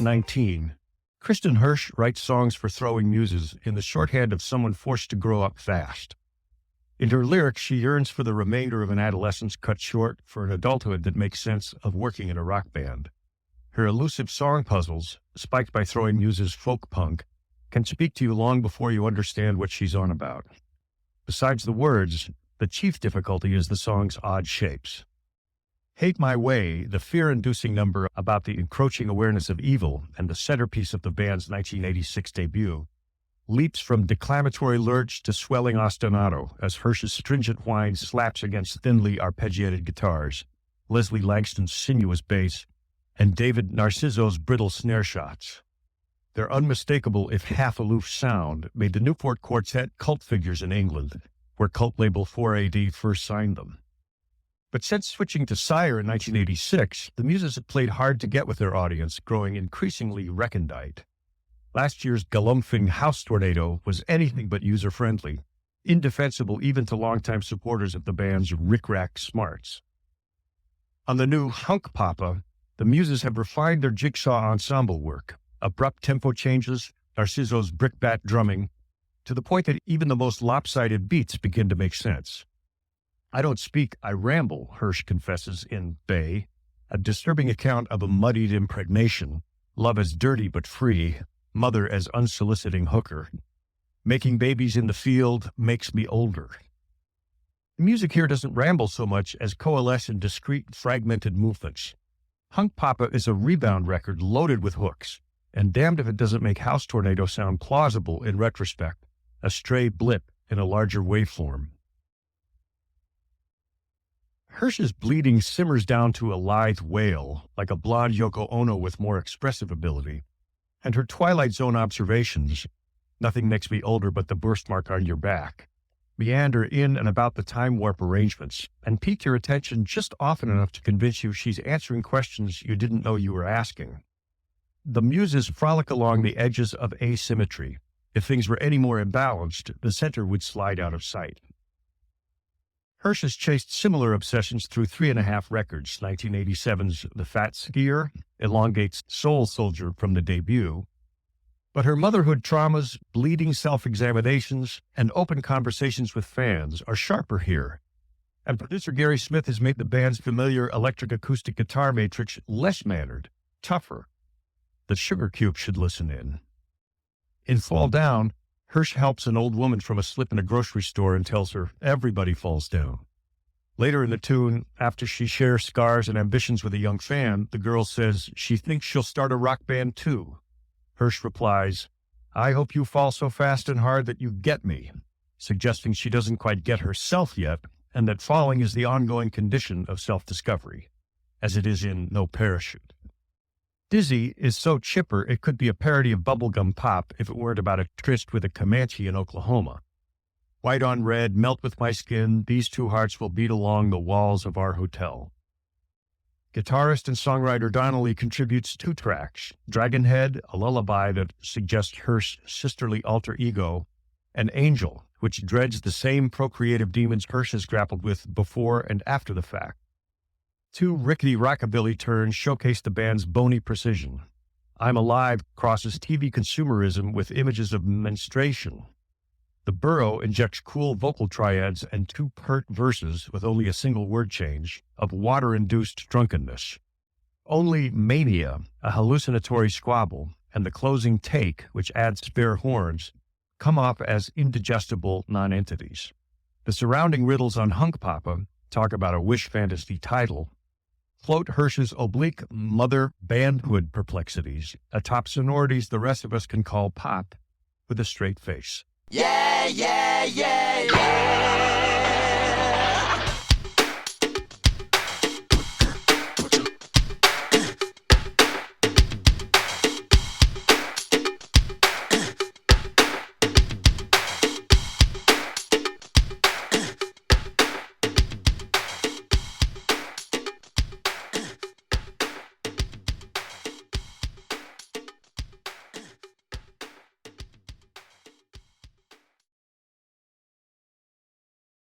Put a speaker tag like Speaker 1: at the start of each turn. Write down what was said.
Speaker 1: At 19, Kristin Hersh writes songs for throwing muses in the shorthand of someone forced to grow up fast. In her lyrics, she yearns for the remainder of an adolescence cut short for an adulthood that makes sense of working in a rock band. Her elusive song puzzles, spiked by throwing muses folk punk, can speak to you long before you understand what she's on about. Besides the words, the chief difficulty is the song's odd shapes. Hate My Way, the fear-inducing number about the encroaching awareness of evil and the centerpiece of the band's 1986 debut, leaps from declamatory lurch to swelling ostinato as Hersh's stringent whine slaps against thinly arpeggiated guitars, Leslie Langston's sinuous bass, and David Narciso's brittle snare shots. Their unmistakable, if half-aloof sound made the Newport Quartet cult figures in England, where cult label 4AD first signed them. But since switching to Sire in 1986, the Muses had played hard to get with their audience, growing increasingly recondite. Last year's galumphing House Tornado was anything but user-friendly, indefensible even to longtime supporters of the band's rick-rack smarts. On the new Hunkpapa, the Muses have refined their jigsaw ensemble work, abrupt tempo changes, Narciso's brickbat drumming, to the point that even the most lopsided beats begin to make sense. I don't speak, I ramble, Hersh confesses in Bay, a disturbing account of a muddied impregnation, love as dirty but free, mother as unsoliciting hooker. Making babies in the field makes me older. The music here doesn't ramble so much as coalesce in discrete, fragmented movements. Hunkpapa is a rebound record loaded with hooks, and damned if it doesn't make House Tornado sound plausible in retrospect, a stray blip in a larger waveform. Hersh's bleeding simmers down to a lithe wail, like a blonde Yoko Ono with more expressive ability, and her Twilight Zone observations, nothing makes me older but the birthmark on your back, meander in and about the time warp arrangements, and pique your attention just often enough to convince you she's answering questions you didn't know you were asking. The Muses frolic along the edges of asymmetry. If things were any more imbalanced, the center would slide out of sight. Hersh has chased similar obsessions through 3.5 records. 1987's The Fat Skier elongates Soul Soldier from the debut, but her motherhood traumas, bleeding self-examinations, and open conversations with fans are sharper here, and producer Gary Smith has made the band's familiar electric acoustic guitar matrix less mannered, tougher. The Sugar Cube should listen in. In Fall Down, Hersh helps an old woman from a slip in a grocery store and tells her everybody falls down. Later in the tune, after she shares scars and ambitions with a young fan, the girl says she thinks she'll start a rock band too. Hersh replies, "I hope you fall so fast and hard that you get me," suggesting she doesn't quite get herself yet, and that falling is the ongoing condition of self-discovery, as it is in No Parachute. Dizzy is so chipper it could be a parody of bubblegum pop if it weren't about a tryst with a Comanche in Oklahoma. White on red, melt with my skin, these two hearts will beat along the walls of our hotel. Guitarist and songwriter Donnelly contributes 2 tracks, Dragonhead, a lullaby that suggests Hersh's sisterly alter ego, and Angel, which dreads the same procreative demons Hersh has grappled with before and after the fact. 2 rickety rockabilly turns showcase the band's bony precision. I'm Alive crosses TV consumerism with images of menstruation. The Burrow injects cool vocal triads and 2 pert verses with only a single word change of water-induced drunkenness. Only Mania, a hallucinatory squabble, and the closing take, which adds spare horns, come off as indigestible nonentities. The surrounding riddles on Hunkpapa talk about a wish fantasy title, float Hersh's oblique mother bandhood perplexities atop sonorities the rest of us can call pop with a straight face.
Speaker 2: Yeah, yeah, yeah, yeah.